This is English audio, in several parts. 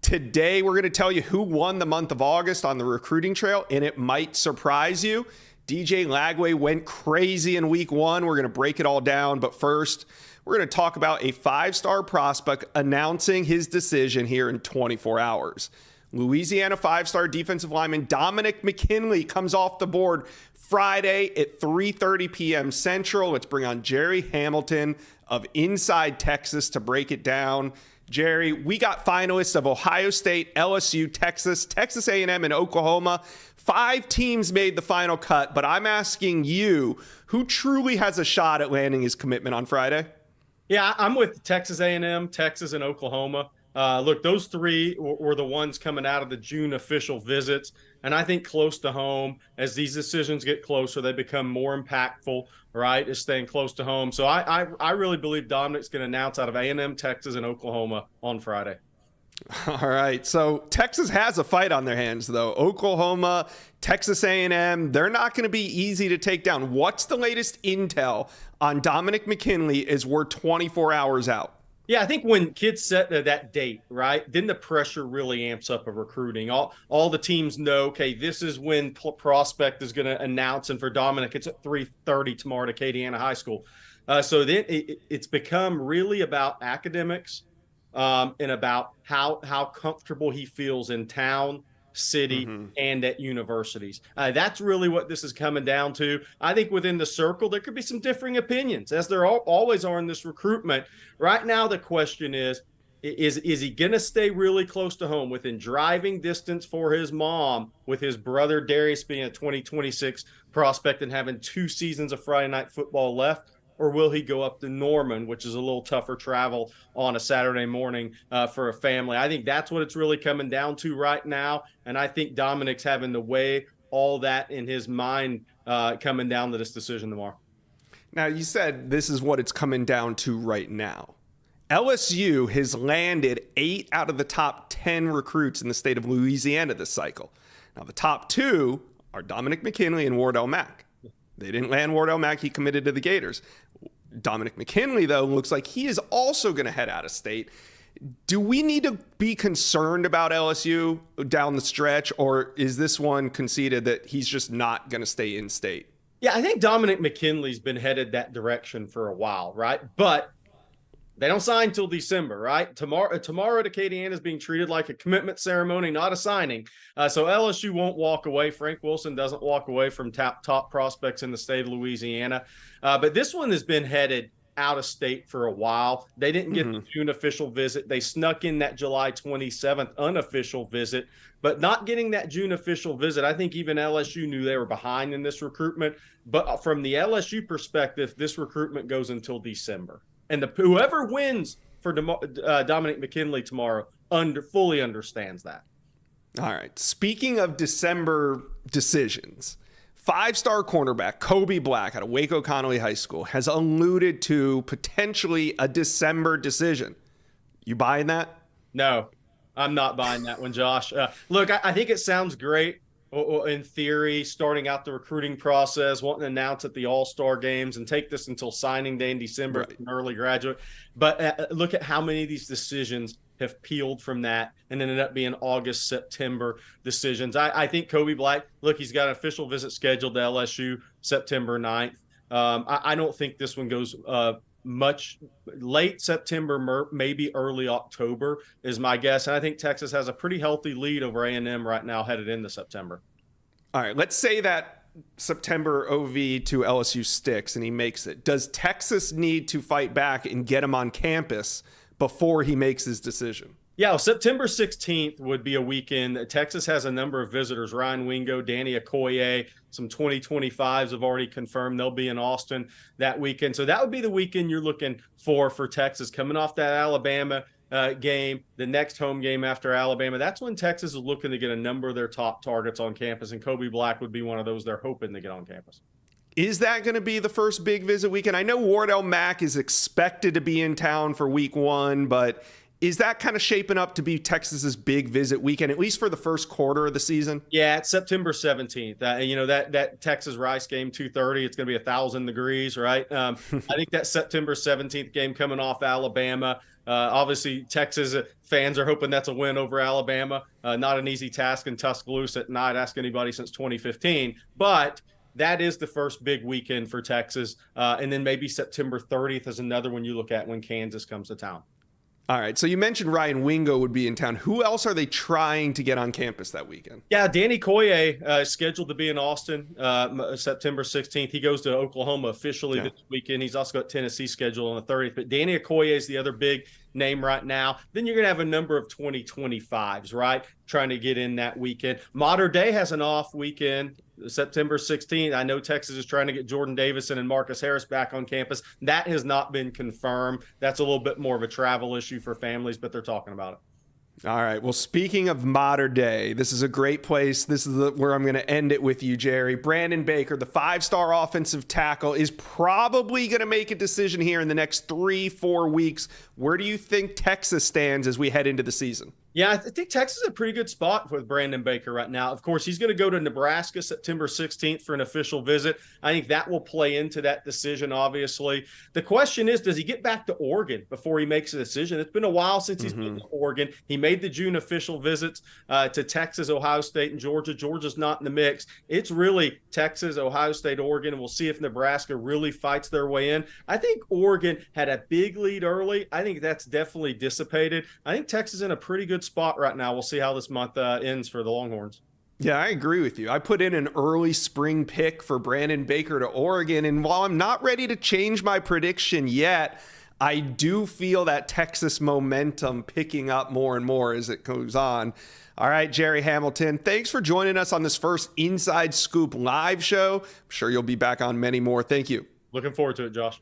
Today, we're going to tell you who won the month of August on the recruiting trail, and it might surprise you. DJ Lagway went crazy in week one. We're going to break it all down. But first, we're going to talk about a five-star prospect announcing his decision here in 24 hours. Louisiana five-star defensive lineman Dominic McKinley comes off the board Friday at 3:30 p.m. Central. Let's bring on Jerry Hamilton of Inside Texas to break it down. Jerry, we got finalists of Ohio State, LSU, Texas, Texas A&M, and Oklahoma. 5 teams made the final cut, but I'm asking you, who truly has a shot at landing his commitment on Friday? Yeah, I'm with Texas A&M, Texas, and Oklahoma. Look, those 3 were the ones coming out of the June official visits. And I think close to home, as these decisions get closer, they become more impactful, right, is staying close to home. So I really believe Dominic's going to announce out of A&M, Texas, and Oklahoma on Friday. All right. So Texas has a fight on their hands, though. Oklahoma, Texas A&M, they're not going to be easy to take down. What's the latest intel on Dominic McKinley as we're 24 hours out? Yeah, I think when kids set that date, right, then the pressure really amps up of recruiting. All the teams know, okay, this is when prospect is going to announce, and for Dominic, it's at 3:30 tomorrow to Acadiana High School. So then it's become really about academics and about how comfortable he feels in town, city, and at universities. That's really what this is coming down to. I think within the circle, there could be some differing opinions, as there always are in this recruitment. Right now, the question is he going to stay really close to home within driving distance for his mom, with his brother Darius being a 2026 prospect and having 2 seasons of Friday night football left? Or will he go up to Norman, which is a little tougher travel on a Saturday morning for a family? I think that's what it's really coming down to right now. And I think Dominic's having to weigh all that in his mind coming down to this decision tomorrow. Now, you said this is what it's coming down to right now. LSU has landed 8 out of the top 10 recruits in the state of Louisiana this cycle. Now, the top 2 are Dominic McKinley and Wardell Mack. They didn't land Wardell Mack. He committed to the Gators. Dominic McKinley, though, looks like he is also going to head out of state. Do we need to be concerned about LSU down the stretch, or is this one conceded that he's just not going to stay in state? Yeah, I think Dominic McKinley's been headed that direction for a while, right? But they don't sign till December, right? Tomorrow at Acadiana is being treated like a commitment ceremony, not a signing. So LSU won't walk away. Frank Wilson doesn't walk away from top prospects in the state of Louisiana. But this one has been headed out of state for a while. They didn't get the June official visit. They snuck in that July 27th unofficial visit, but not getting that June official visit. I think even LSU knew they were behind in this recruitment. But from the LSU perspective, this recruitment goes until December. And whoever wins for Dominic McKinley tomorrow fully understands that. All right. Speaking of December decisions, 5-star cornerback Kobe Black out of Waco Connolly High School has alluded to potentially a December decision. You buying that? No, I'm not buying that one, Josh. Look, I think it sounds great. In theory, starting out the recruiting process, wanting to announce at the All-Star games and take this until signing day in December, right, an early graduate. But look at how many of these decisions have peeled from that and ended up being August, September decisions. I think Kobe Black, look, he's got an official visit scheduled to LSU September 9th. I don't think this one goes much late September, maybe early October is my guess. And I think Texas has a pretty healthy lead over A&M right now headed into September. All right, let's say that September OV to LSU sticks and he makes it. Does Texas need to fight back and get him on campus before he makes his decision? Yeah, well, September 16th would be a weekend. Texas has a number of visitors. Ryan Wingo, Danny Okoye, some 2025s have already confirmed they'll be in Austin that weekend. So that would be the weekend you're looking for Texas. Coming off that Alabama game, the next home game after Alabama, that's when Texas is looking to get a number of their top targets on campus, and Kobe Black would be one of those they're hoping to get on campus. Is that going to be the first big visit weekend? I know Wardell Mack is expected to be in town for week 1, but is that kind of shaping up to be Texas's big visit weekend, at least for the first quarter of the season? Yeah, it's September 17th. That Texas Rice game, 2:30, it's going to be 1,000 degrees, right? I think that September 17th game coming off Alabama, Obviously, Texas fans are hoping that's a win over Alabama. Not an easy task in Tuscaloosa at night. Ask anybody since 2015, but that is the first big weekend for Texas. And then maybe September 30th is another one you look at when Kansas comes to town. All right. So you mentioned Ryan Wingo would be in town. Who else are they trying to get on campus that weekend? Yeah, Danny Koye is scheduled to be in Austin September 16th. He goes to Oklahoma officially this weekend. He's also got Tennessee scheduled on the 30th. But Danny Okoye is the other big name right now. Then you're going to have a number of 2025s, right, trying to get in that weekend. Mater Dei has an off weekend, September 16th. I know Texas is trying to get Jordan Davison and Marcus Harris back on campus. That has not been confirmed. That's a little bit more of a travel issue for families, but they're talking about it. All right. Well, speaking of Mater Dei, this is a great place. This is where I'm going to end it with you, Jerry. Brandon Baker, the 5-star offensive tackle, is probably going to make a decision here in the next 3-4 weeks. Where do you think Texas stands as we head into the season? Yeah, I think Texas is a pretty good spot with Brandon Baker right now. Of course, he's going to go to Nebraska September 16th for an official visit. I think that will play into that decision, obviously. The question is, does he get back to Oregon before he makes a decision? It's been a while since he's been to Oregon. He made the June official visits to Texas, Ohio State, and Georgia. Georgia's not in the mix. It's really Texas, Ohio State, Oregon, and we'll see if Nebraska really fights their way in. I think Oregon had a big lead early. I think that's definitely dissipated. I think Texas is in a pretty good spot right now. We'll see how this month ends for the Longhorns. Yeah, I agree with you. I put in an early spring pick for Brandon Baker to Oregon, and while I'm not ready to change my prediction yet, I do feel that Texas momentum picking up more and more as it goes on. All right, Jerry Hamilton, thanks for joining us on this first Inside Scoop live show. I'm sure you'll be back on many more. Thank you. Looking forward to it, Josh.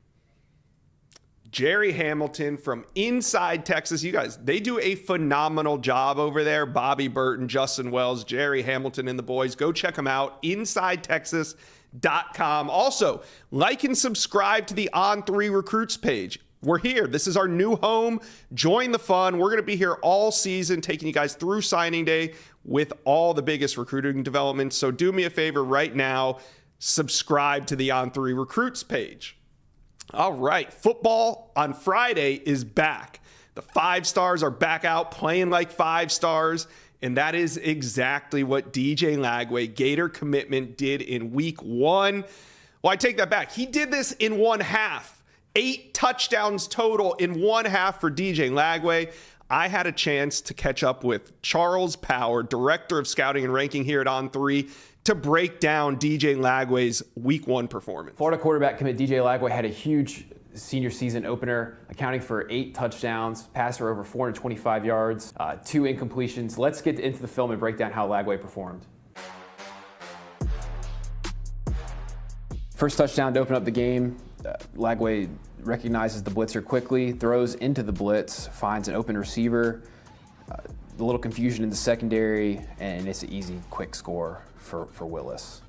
Jerry Hamilton from Inside Texas. You guys, they do a phenomenal job over there. Bobby Burton, Justin Wells, Jerry Hamilton, and the boys. Go check them out. InsideTexas.com. Also, like and subscribe to the On3 Recruits page. We're here. This is our new home. Join the fun. We're going to be here all season, taking you guys through signing day with all the biggest recruiting developments. So do me a favor right now. Subscribe to the On3 Recruits page. All right, football on Friday is back. The 5-stars are back out playing like 5-stars, and that is exactly what DJ Lagway, Gator commitment, did in week 1. Well, I take that back. He did this in one half. 8 touchdowns total in one half for DJ Lagway. I had a chance to catch up with Charles Power, Director of Scouting and Ranking here at On3, to break down DJ Lagway's week 1 performance. Florida quarterback commit DJ Lagway had a huge senior season opener, accounting for 8 touchdowns, passed for over 425 yards, 2 incompletions. Let's get into the film and break down how Lagway performed. First touchdown to open up the game. Lagway recognizes the blitzer quickly, throws into the blitz, finds an open receiver. A little confusion in the secondary, and it's an easy, quick score for Willis.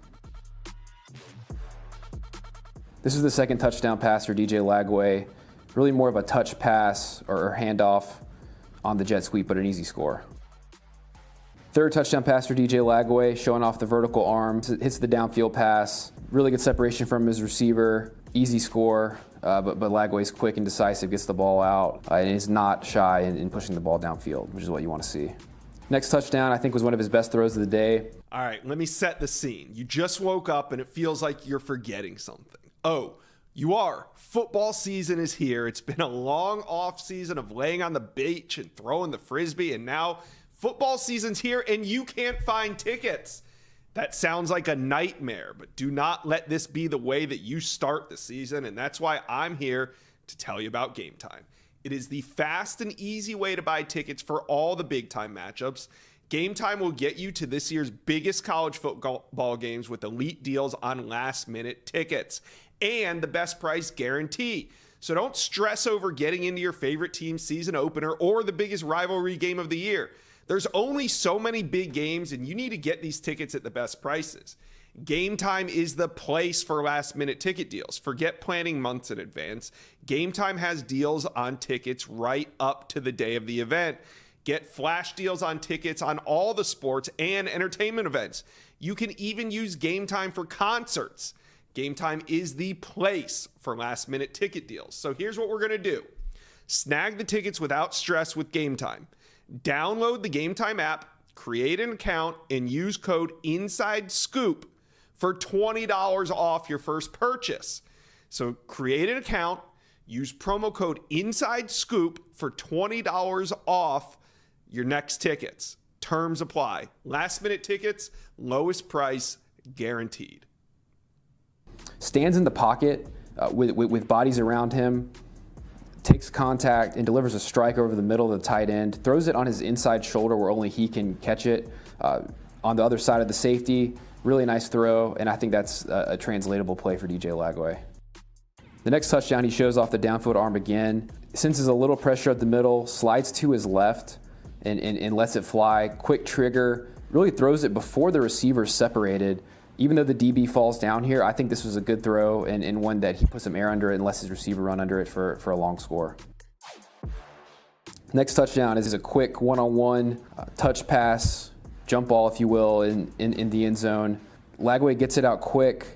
This is the second touchdown pass for DJ Lagway. Really more of a touch pass or handoff on the jet sweep, but an easy score. Third touchdown pass for DJ Lagway, showing off the vertical arms. Hits the downfield pass. Really good separation from his receiver. Easy score, but Lagway's quick and decisive, gets the ball out, and is not shy in pushing the ball downfield, which is what you want to see. Next touchdown, I think, was one of his best throws of the day. All right, let me set the scene. You just woke up and it feels like you're forgetting something. Oh, you are. Football season is here. It's been a long off season of laying on the beach and throwing the frisbee, and now football season's here and you can't find tickets. That sounds like a nightmare, but do not let this be the way that you start the season, and that's why I'm here to tell you about Game Time. It is the fast and easy way to buy tickets for all the big-time matchups. Game Time will get you to this year's biggest college football games with elite deals on last-minute tickets and the best price guarantee. So don't stress over getting into your favorite team's season opener or the biggest rivalry game of the year. There's only so many big games, and you need to get these tickets at the best prices. Game Time is the place for last-minute ticket deals. Forget planning months in advance. Game Time has deals on tickets right up to the day of the event. Get flash deals on tickets on all the sports and entertainment events. You can even use Game Time for concerts. Game Time is the place for last-minute ticket deals. So here's what we're going to do. Snag the tickets without stress with Game Time. Download the Game Time app, create an account, and use code INSIDESCOOP for $20 off your first purchase. So create an account, use promo code INSIDESCOOP for $20 off your next tickets. Terms apply. Last minute tickets, lowest price guaranteed. Stands in the pocket with bodies around him, takes contact and delivers a strike over the middle of the tight end, throws it on his inside shoulder where only he can catch it on the other side of the safety. Really nice throw, and I think that's a translatable play for DJ Lagway. The next touchdown, he shows off the downfield arm again, senses a little pressure at the middle, slides to his left and lets it fly. Quick trigger, really throws it before the receiver's separated. Even though the DB falls down here, I think this was a good throw and one that he put some air under it and lets his receiver run under it for a long score. Next touchdown is a quick one-on-one touch pass, jump ball, if you will, in the end zone. Lagway gets it out quick.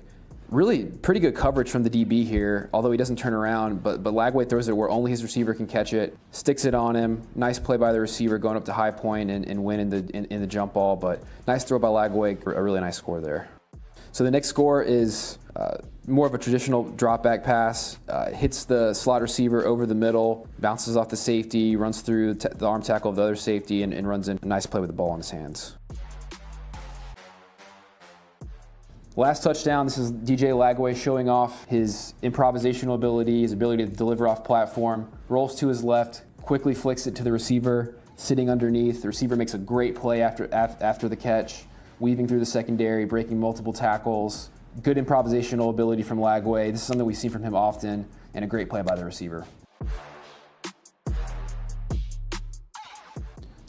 Really pretty good coverage from the DB here, although he doesn't turn around, but Lagway throws it where only his receiver can catch it, sticks it on him. Nice play by the receiver going up to high point and win in the jump ball, but nice throw by Lagway, a really nice score there. So the next score is more of a traditional drop back pass, hits the slot receiver over the middle, bounces off the safety, runs through the arm tackle of the other safety and runs in a nice play with the ball in his hands. Last touchdown, this is DJ Lagway showing off his improvisational ability, his ability to deliver off platform, rolls to his left, quickly flicks it to the receiver, sitting underneath. The receiver makes a great play after the catch, weaving through the secondary, breaking multiple tackles. Good improvisational ability from Lagway. This is something we see from him often, and a great play by the receiver.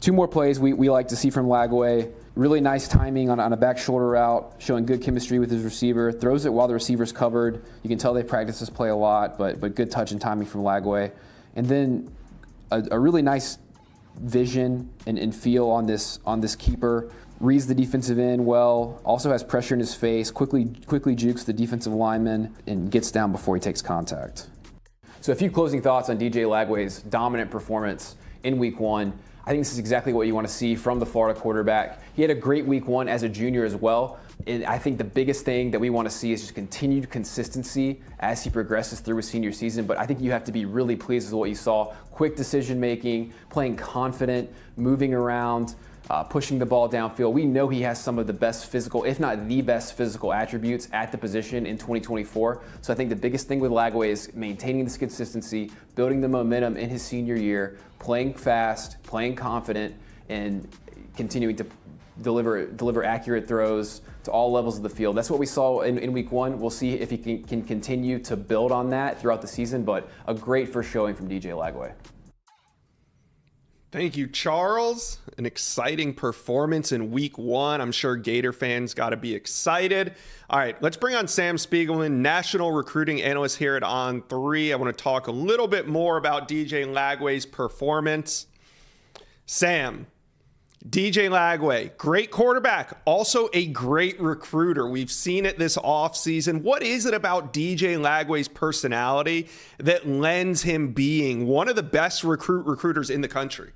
Two more plays we like to see from Lagway. Really nice timing on a back shoulder route, showing good chemistry with his receiver. Throws it while the receiver's covered. You can tell they practice this play a lot, but good touch and timing from Lagway. And then a really nice vision and feel on this keeper. Reads the defensive end well, also has pressure in his face, quickly jukes the defensive lineman, and gets down before he takes contact. So a few closing thoughts on DJ Lagway's dominant performance in Week 1. I think this is exactly what you want to see from the Florida quarterback. He had a great Week 1 as a junior as well. And I think the biggest thing that we want to see is just continued consistency as he progresses through his senior season. But I think you have to be really pleased with what you saw. Quick decision making, playing confident, moving around, pushing the ball downfield. We know he has some of the best physical, if not the best physical attributes at the position in 2024. So I think the biggest thing with Lagway is maintaining this consistency, building the momentum in his senior year, playing fast, playing confident, and continuing to deliver accurate throws to all levels of the field. That's what we saw in Week 1. We'll see if he can continue to build on that throughout the season, but a great first showing from DJ Lagway. Thank you, Charles. An exciting performance in Week 1. I'm sure Gator fans got to be excited. All right, let's bring on Sam Spiegelman, national recruiting analyst here at On3. I want to talk a little bit more about DJ Lagway's performance. Sam, DJ Lagway, great quarterback, also a great recruiter. We've seen it this offseason. What is it about DJ Lagway's personality that lends him being one of the best recruiters in the country?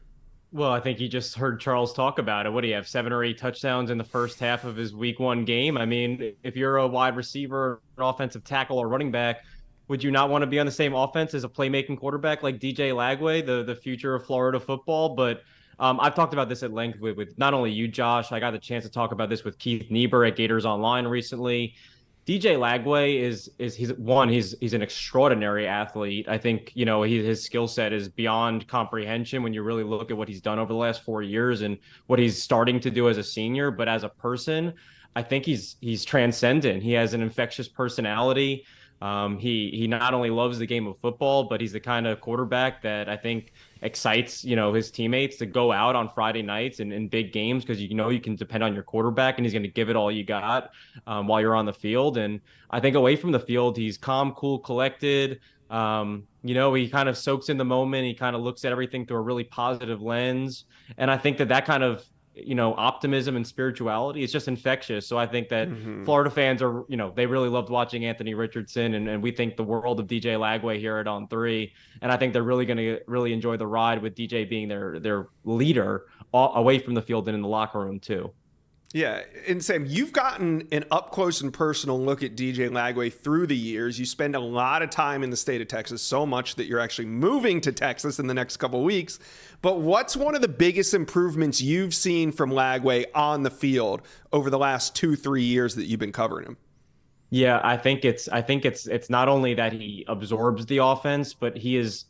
Well, I think you just heard Charles talk about it. What do you have, 7 or 8 touchdowns in the first half of his Week 1 game? I mean, if you're a wide receiver, an offensive tackle, or running back, would you not want to be on the same offense as a playmaking quarterback like DJ Lagway, the future of Florida football? But I've talked about this at length with not only you, Josh. I got the chance to talk about this with Keith Niebuhr at Gators Online recently. DJ Lagway he's an extraordinary athlete. I think, his skill set is beyond comprehension when you really look at what he's done over the last 4 years and what he's starting to do as a senior. But as a person, I think he's transcendent. He has an infectious personality. He not only loves the game of football, but he's the kind of quarterback that I think excites, his teammates to go out on Friday nights and in big games, because you can depend on your quarterback and he's going to give it all you got while you're on the field. And I think away from the field, he's calm, cool, collected. He kind of soaks in the moment. He kind of looks at everything through a really positive lens. And I think that kind of optimism and spirituality is just infectious. So I think that Florida fans are, they really loved watching Anthony Richardson, and we think the world of DJ Lagway here at On 3. And I think they're really going to really enjoy the ride with DJ being their leader away from the field and in the locker room too. Yeah, and Sam, you've gotten an up-close and personal look at DJ Lagway through the years. You spend a lot of time in the state of Texas, so much that you're actually moving to Texas in the next couple of weeks. But what's one of the biggest improvements you've seen from Lagway on the field over the last 2-3 years that you've been covering him? Yeah, I think it's not only that he absorbs the offense, but he's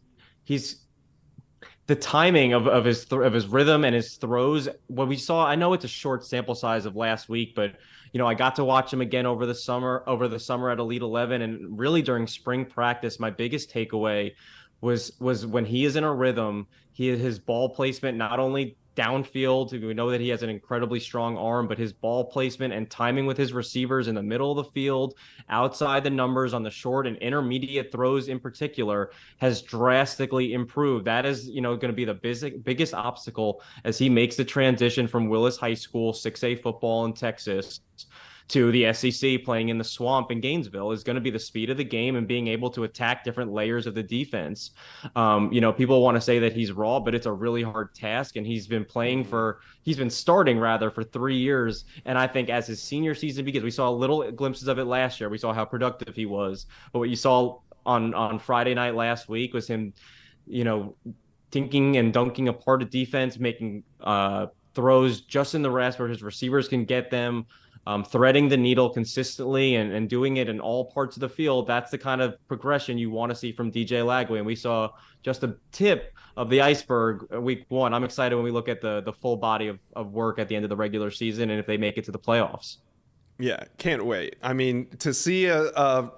the timing of his rhythm and his throws. What we saw, I know it's a short sample size of last week, but I got to watch him again over the summer at Elite 11, and really during spring practice, my biggest takeaway was when he is in a rhythm, his ball placement, not only downfield, we know that he has an incredibly strong arm, but his ball placement and timing with his receivers in the middle of the field, outside the numbers on the short and intermediate throws in particular, has drastically improved. That is, going to be the biggest obstacle as he makes the transition from Willis High School 6A football in Texas to the SEC, playing in the swamp in Gainesville, is going to be the speed of the game and being able to attack different layers of the defense. People want to say that he's raw, but it's a really hard task. And he's been starting for 3 years. And I think as his senior season begins, we saw little glimpses of it last year. We saw how productive he was. But what you saw on Friday night last week was him, dinking and dunking apart a defense, making throws just in the rest where his receivers can get them. Threading the needle consistently and doing it in all parts of the field. That's the kind of progression you want to see from DJ Lagway. And we saw just a tip of the iceberg week 1. I'm excited when we look at the full body of work at the end of the regular season and if they make it to the playoffs. Yeah, can't wait. I mean, to see a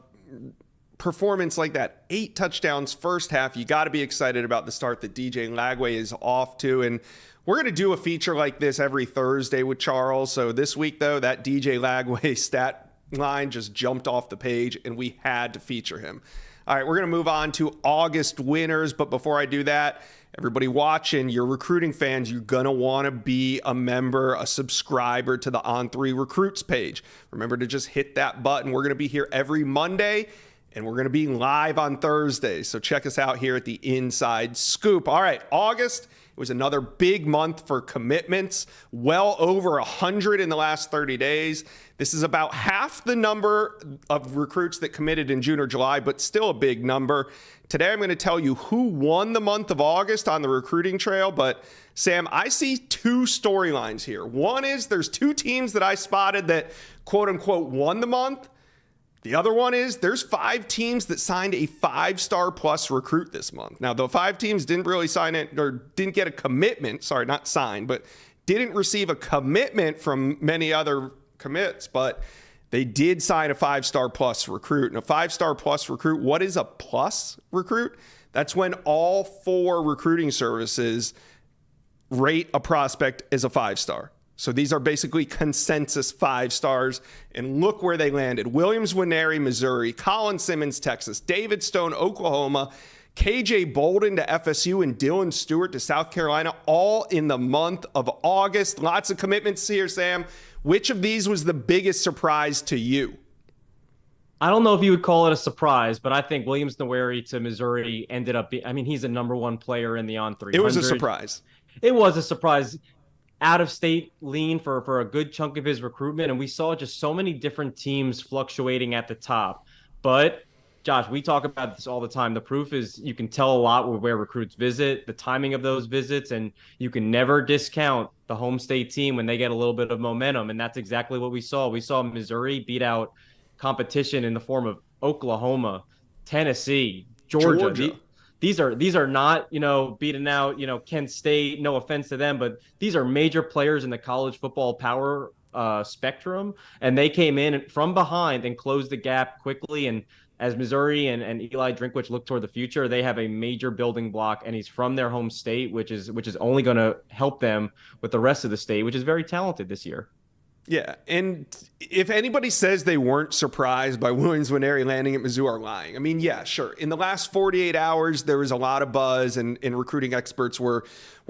performance like that, 8 touchdowns first half, you got to be excited about the start that DJ Lagway is off to. And we're going to do a feature like this every Thursday with Charles. So this week, though, that DJ Lagway stat line just jumped off the page, and we had to feature him. All right, we're going to move on to August winners. But before I do that, everybody watching, you're recruiting fans, you're going to want to be a member, a subscriber to the On3 Recruits page. Remember to just hit that button. We're going to be here every Monday, and we're going to be live on Thursdays. So check us out here at the Inside Scoop. All right, August. It was another big month for commitments, well over 100 in the last 30 days. This is about half the number of recruits that committed in June or July, but still a big number. Today, I'm going to tell you who won the month of August on the recruiting trail. But Sam, I see 2 storylines here. One is there's 2 teams that I spotted that quote unquote won the month. The other one is there's 5 teams that signed a 5-star plus recruit this month. Now, the 5 teams didn't really sign it or didn't get a commitment. Sorry, not signed, but didn't receive a commitment from many other commits, but they did sign a 5-star plus recruit. And a 5-star plus recruit, what is a plus recruit? That's when all 4 recruiting services rate a prospect as a 5-star. So these are basically consensus 5 stars, and look where they landed. Williams-Winery, Missouri, Colin Simmons, Texas, David Stone, Oklahoma, KJ Bolden to FSU, and Dylan Stewart to South Carolina, all in the month of August. Lots of commitments here, Sam. Which of these was the biggest surprise to you? I don't know if you would call it a surprise, but I think Williams-Winery to Missouri ended up he's a number 1 player in the On 300. It was a surprise. It was a surprise. Out-of-state lean for a good chunk of his recruitment, and we saw just so many different teams fluctuating at the top. But, Josh, we talk about this all the time. The proof is you can tell a lot with where recruits visit, the timing of those visits, and you can never discount the home state team when they get a little bit of momentum, and that's exactly what we saw. We saw Missouri beat out competition in the form of Oklahoma, Tennessee, Georgia. These are not, beating out, Kent State, no offense to them, but these are major players in the college football power spectrum. And they came in from behind and closed the gap quickly. And as Missouri and Eli Drinkwitz look toward the future, they have a major building block, and he's from their home state, which is only going to help them with the rest of the state, which is very talented this year. Yeah, and if anybody says they weren't surprised by Williams-Nwaneri landing at Mizzou are lying. I mean, yeah, sure. In the last 48 hours, there was a lot of buzz, and recruiting experts were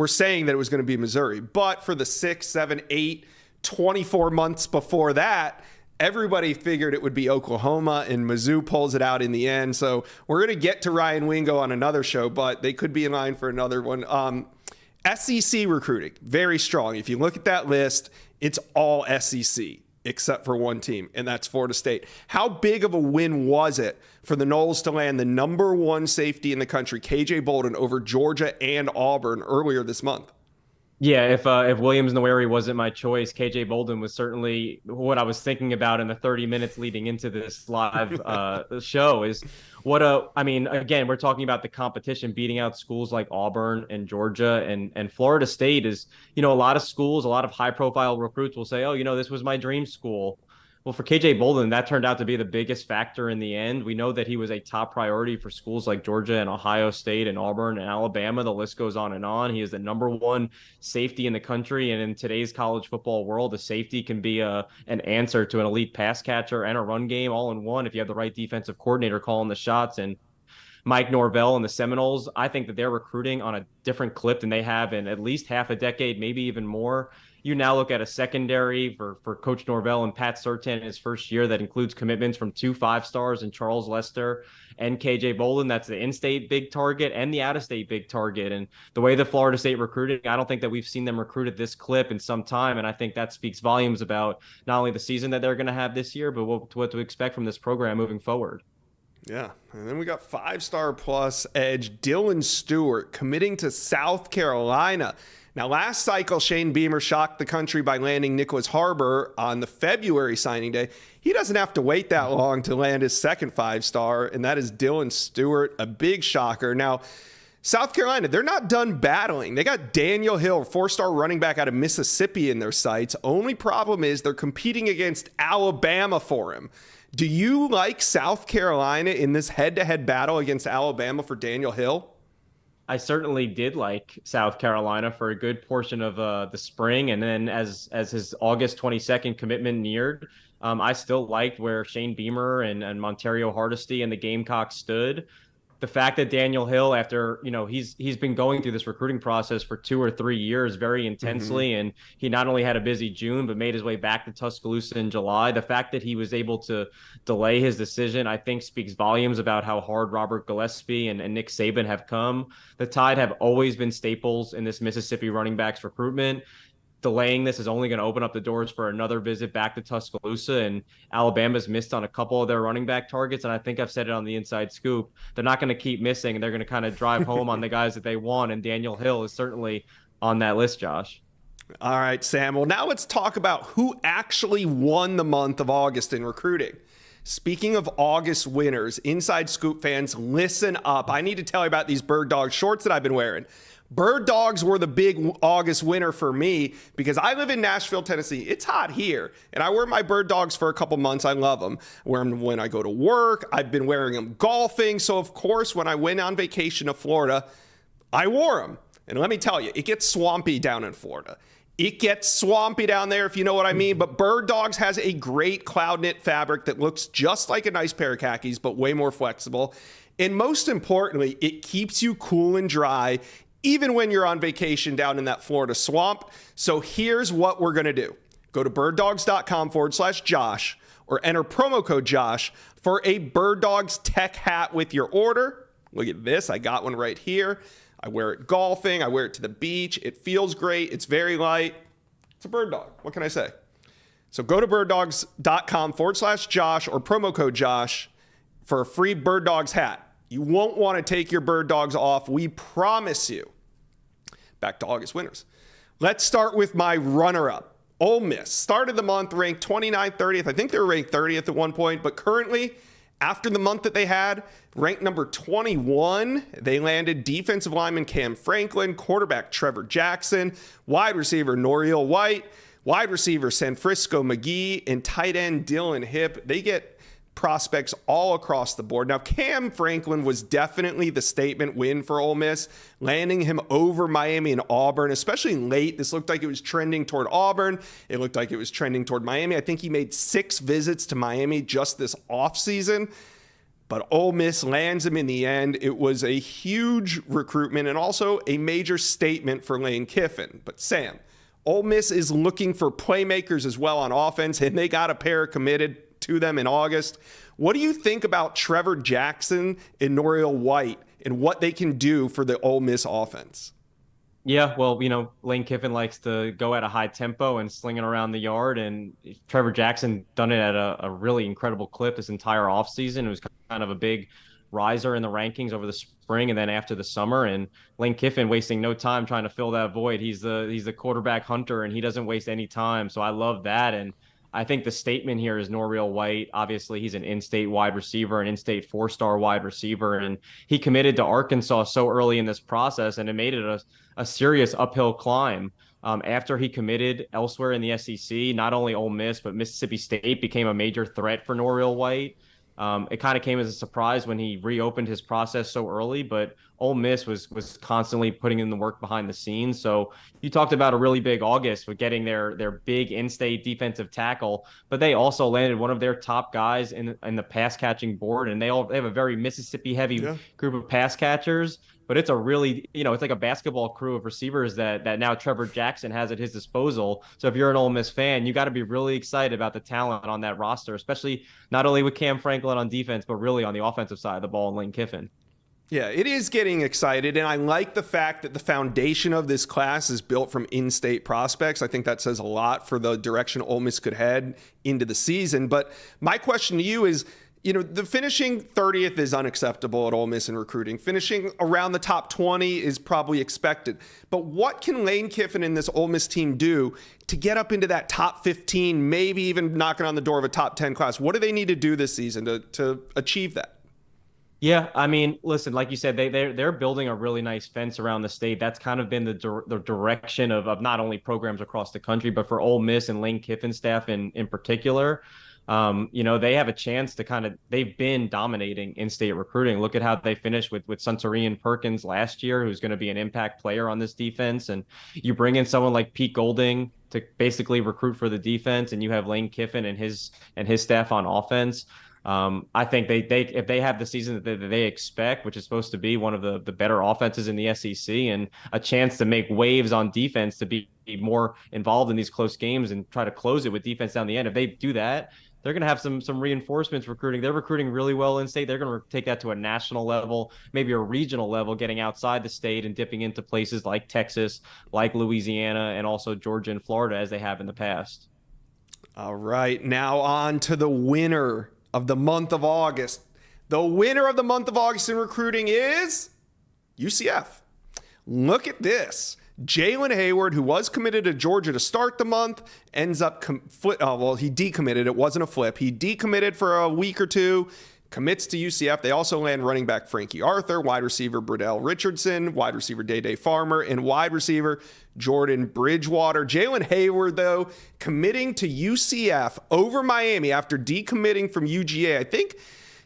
saying that it was going to be Missouri. But for the 6, 7, 8, 24 months before that, everybody figured it would be Oklahoma, and Mizzou pulls it out in the end. So we're going to get to Ryan Wingo on another show, but they could be in line for another one. SEC recruiting, very strong. If you look at that list, it's all SEC except for one team, and that's Florida State. How big of a win was it for the Noles to land the number 1 safety in the country, KJ Bolden, over Georgia and Auburn earlier this month? Yeah, if Williams-Nwaneri wasn't my choice, KJ Bolden was certainly what I was thinking about in the 30 minutes leading into this live show. Again, we're talking about the competition, beating out schools like Auburn and Georgia and Florida State is, a lot of schools, a lot of high profile recruits will say, oh, this was my dream school. Well, for KJ Bolden, that turned out to be the biggest factor in the end. We know that he was a top priority for schools like Georgia and Ohio State and Auburn and Alabama. The list goes on and on. He is the number 1 safety in the country. And in today's college football world, a safety can be an answer to an elite pass catcher and a run game all in one if you have the right defensive coordinator calling the shots. And Mike Norvell and the Seminoles, I think that they're recruiting on a different clip than they have in at least half a decade, maybe even more. You now look at a secondary for Coach Norvell and Pat Surtain in his first year that includes commitments from 2 5-stars and Charles Lester and KJ Bolden. That's the in-state big target and the out-of-state big target. And the way the Florida State recruiting, I don't think that we've seen them recruit at this clip in some time. And I think that speaks volumes about not only the season that they're going to have this year, but what to expect from this program moving forward. Yeah, and then we got 5-star plus edge Dylan Stewart committing to South Carolina. Now, last cycle, Shane Beamer shocked the country by landing Nicholas Harbor on the February signing day. He doesn't have to wait that long to land his second 5-star, and that is Dylan Stewart, a big shocker. Now, South Carolina, they're not done battling. They got Daniel Hill, 4-star running back out of Mississippi, in their sights. Only problem is they're competing against Alabama for him. Do you like South Carolina in this head-to-head battle against Alabama for Daniel Hill? I certainly did like South Carolina for a good portion of the spring. And then as his August 22nd commitment neared, I still liked where Shane Beamer and Montario Hardesty and the Gamecocks stood. The fact that Daniel Hill, after, he's been going through this recruiting process for 2 or 3 years very intensely, and he not only had a busy June, but made his way back to Tuscaloosa in July. The fact that he was able to delay his decision, I think, speaks volumes about how hard Robert Gillespie and Nick Saban have come. The Tide have always been staples in this Mississippi running backs recruitment. Delaying this is only going to open up the doors for another visit back to Tuscaloosa, and Alabama's missed on a couple of their running back targets. And I think I've said it on the Inside Scoop. They're not going to keep missing, and they're going to kind of drive home on the guys that they want. And Daniel Hill is certainly on that list, Josh. All right, Sam. Well, now let's talk about who actually won the month of August in recruiting. Speaking of August winners, Inside Scoop fans, listen up. I need to tell you about these Bird Dog shorts that I've been wearing. Bird Dogs were the big August winner for me because I live in Nashville, Tennessee. It's hot here, and I wear my Bird Dogs for a couple months. I love them. I wear them when I go to work. I've been wearing them golfing. So, of course, when I went on vacation to Florida, I wore them. And let me tell you, it gets swampy down in Florida. It gets swampy down there, if you know what I mean. But Bird Dogs has a great cloud knit fabric that looks just like a nice pair of khakis, but way more flexible. And most importantly, it keeps you cool and dry even when you're on vacation down in that Florida swamp. So here's what we're going to do. Go to birddogs.com/Josh or enter promo code Josh for a Bird Dogs tech hat with your order. Look at this. I got one right here. I wear it golfing. I wear it to the beach. It feels great. It's very light. It's a Bird Dog. What can I say? So go to birddogs.com/Josh or promo code Josh for a free Bird Dogs hat. You won't want to take your Bird Dogs off. We promise you. Back to August winners. Let's start with my runner-up. Ole Miss started the month ranked 29th, 30th. I think they were ranked 30th at one point, but currently, after the month that they had, ranked number 21. They landed defensive lineman Cam Franklin, quarterback Trevor Jackson, wide receiver Noriel White, wide receiver Sanfrisco McGee, and tight end Dylan Hipp. They get prospects all across the board. Now, Cam Franklin was definitely the statement win for Ole Miss, landing him over Miami and Auburn, especially late. This looked like it was trending toward Auburn. It looked like it was trending toward Miami. I think he made 6 visits to Miami just this offseason, but Ole Miss lands him in the end. It was a huge recruitment and also a major statement for Lane Kiffin. But Sam, Ole Miss is looking for playmakers as well on offense, and they got a pair committed to them in August. What do you think about Trevor Jackson and Noriel White and what they can do for the Ole Miss offense? Yeah, well, Lane Kiffin likes to go at a high tempo and sling it around the yard, and Trevor Jackson done it at a really incredible clip this entire offseason. It was kind of a big riser in the rankings over the spring and then after the summer, and Lane Kiffin wasting no time trying to fill that void. He's the quarterback hunter, and he doesn't waste any time, so I love that. And I think the statement here is Noriel White. Obviously, he's an in-state wide receiver, an in-state 4-star wide receiver, and he committed to Arkansas so early in this process, and it made it a serious uphill climb. After he committed elsewhere in the SEC, not only Ole Miss, but Mississippi State became a major threat for Noriel White. It kind of came as a surprise when he reopened his process so early, but Ole Miss was constantly putting in the work behind the scenes. So you talked about a really big August with getting their big in-state defensive tackle, but they also landed one of their top guys in the pass catching board, and they have a very Mississippi heavy group of pass catchers. But it's a really, it's like a basketball crew of receivers that now Trevor Jackson has at his disposal. So if you're an Ole Miss fan, you got to be really excited about the talent on that roster, especially not only with Cam Franklin on defense, but really on the offensive side of the ball and Lane Kiffin. Yeah, it is getting excited, and I like the fact that the foundation of this class is built from in-state prospects. I think that says a lot for the direction Ole Miss could head into the season. But my question to you is, the finishing 30th is unacceptable at Ole Miss in recruiting. Finishing around the top 20 is probably expected. But what can Lane Kiffin and this Ole Miss team do to get up into that top 15, maybe even knocking on the door of a top 10 class? What do they need to do this season to achieve that? Yeah, I mean, listen, like you said, they're building a really nice fence around the state. That's kind of been the direction of not only programs across the country, but for Ole Miss and Lane Kiffin staff in particular. They have a chance to they've been dominating in-state recruiting. Look at how they finished with Suntory Perkins last year, who's going to be an impact player on this defense. And you bring in someone like Pete Golding to basically recruit for the defense, and you have Lane Kiffin and his staff on offense. I think they if they have the season that they expect, which is supposed to be one of the better offenses in the SEC, and a chance to make waves on defense to be more involved in these close games and try to close it with defense down the end. If they do that, they're going to have some reinforcements recruiting. They're recruiting really well in state. They're going to take that to a national level, maybe a regional level, getting outside the state and dipping into places like Texas, like Louisiana, and also Georgia and Florida, as they have in the past. All right, now on to the winner of the month of August. The winner of the month of August in recruiting is UCF. Look at this. Jalen Hayward, who was committed to Georgia to start the month, ends up he decommitted. It wasn't a flip. He decommitted for a week or two, commits to UCF. They also land running back Frankie Arthur, wide receiver Bradell Richardson, wide receiver Day Farmer, and wide receiver Jordan Bridgewater. Jalen Hayward, though, committing to UCF over Miami after decommitting from UGA. I think,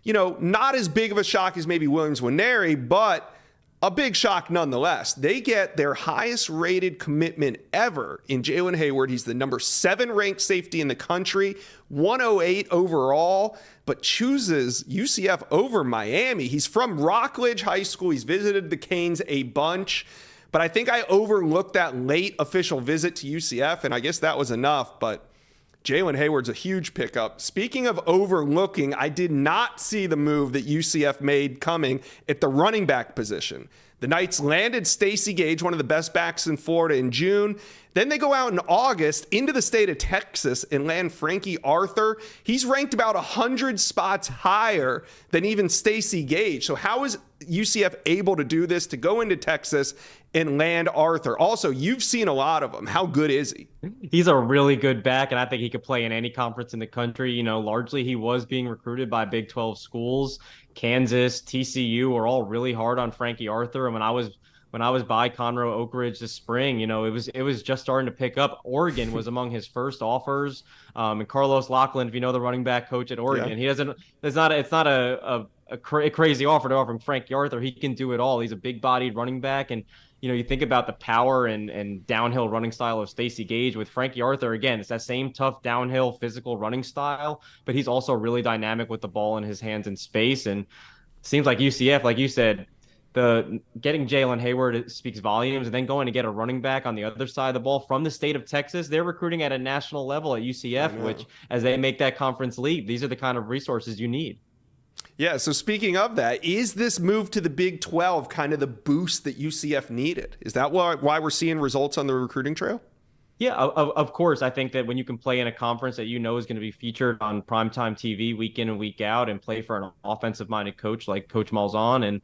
not as big of a shock as maybe Williams-Nwaneri, but a big shock nonetheless. They get their highest rated commitment ever in Jalen Hayward. He's the number 7 ranked safety in the country, 108 overall, but chooses UCF over Miami. He's from Rockledge High School. He's visited the Canes a bunch, but I think I overlooked that late official visit to UCF, and I guess that was enough, but Jalen Hayward's a huge pickup. Speaking of overlooking, I did not see the move that UCF made coming at the running back position. The Knights landed Stacey Gage, one of the best backs in Florida, in June. Then they go out in August into the state of Texas and land Frankie Arthur. He's ranked about 100 spots higher than even Stacey Gage. So how is UCF able to do this, to go into Texas and land Arthur? Also, you've seen a lot of him. How good is he? He's a really good back, and I think he could play in any conference in the country. Largely he was being recruited by Big 12 schools. Kansas, TCU are all really hard on Frankie Arthur. And when when I was by Conroe Oak Ridge this spring, it was just starting to pick up. Oregon was among his first offers. And Carlos Lachlan, if you know the running back coach at Oregon, it's not a crazy offer to offer him Frank Arthur. He can do it all. He's a big-bodied running back, and you think about the power and downhill running style of Stacey Gage. With Frankie Arthur, again, it's that same tough downhill physical running style, but he's also really dynamic with the ball in his hands in space. And seems like UCF, like you said, the getting Jalen Hayward speaks volumes, and then going to get a running back on the other side of the ball from the state of Texas. They're recruiting at a national level at UCF, which as they make that conference leap, these are the kind of resources you need. Yeah, so speaking of that, is this move to the Big 12 kind of the boost that UCF needed? Is that why we're seeing results on the recruiting trail? Yeah, of course. I think that when you can play in a conference that is going to be featured on primetime TV week in and week out and play for an offensive-minded coach like Coach Malzahn. And,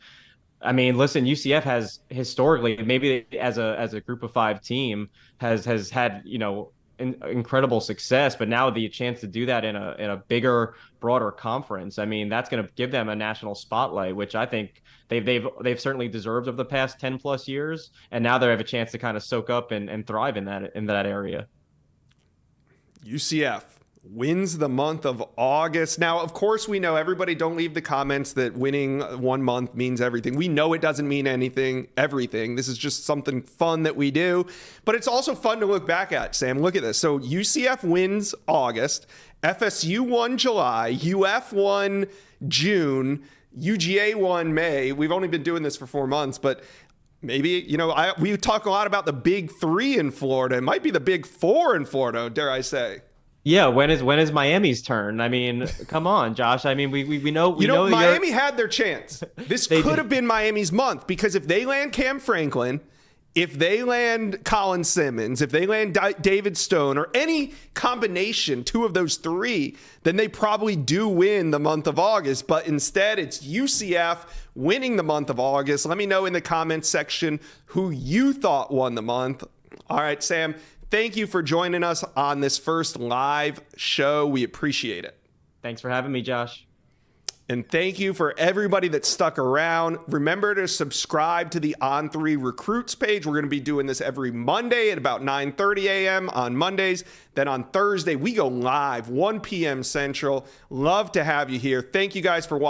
I mean, listen, UCF has historically, maybe as a group of 5 team, has had, incredible success, but now the chance to do that in a bigger, broader conference, I mean, that's going to give them a national spotlight, which I think they've certainly deserved over the past 10 plus years, and now they have a chance to kind of soak up and thrive in that area. UCF wins the month of August. Now, of course, we know everybody don't leave the comments that winning 1 month means everything. We know it doesn't mean everything. This is just something fun that we do, but it's also fun to look back at, Sam. Look at this. So UCF wins August, FSU won July, UF won June, UGA won May. We've only been doing this for 4 months, but maybe, we talk a lot about the big 3 in Florida. It might be the big 4 in Florida, dare I say. Yeah, when is Miami's turn? I mean, come on, Josh. I mean, we know Miami had their chance. This could have been Miami's month, because if they land Cam Franklin, if they land Colin Simmons, if they land David Stone, or any combination, 2 of those 3, then they probably do win the month of August. But instead, it's UCF winning the month of August. Let me know in the comments section who you thought won the month. All right, Sam. Thank you for joining us on this first live show. We appreciate it. Thanks for having me, Josh. And thank you for everybody that stuck around. Remember to subscribe to the On3 Recruits page. We're going to be doing this every Monday at about 9:30 a.m. on Mondays. Then on Thursday, we go live, 1 p.m. Central. Love to have you here. Thank you guys for watching.